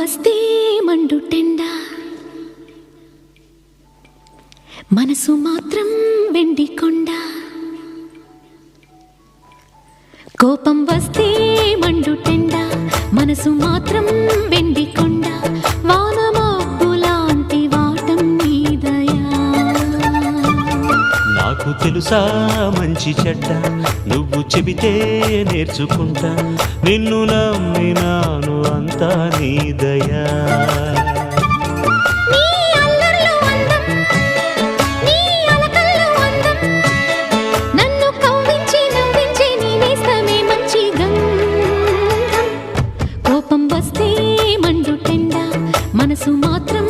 వస్తే మండుటెండ మనసు మాత్రం వెండి కొండ కోపం వస్తే మండుటెండ మనసు మాత్రం వెండి కొండ వానమబ్బు లాంటి వాటం నీదయా నాకు తెలుసా మంచి చెడ్డ నువ్వు చెబితే నేర్చుకుంటా నిన్ను నమ్మినాను అంతా నీ దయా కోపం వస్తే మండుటెండ మనసు మాత్రం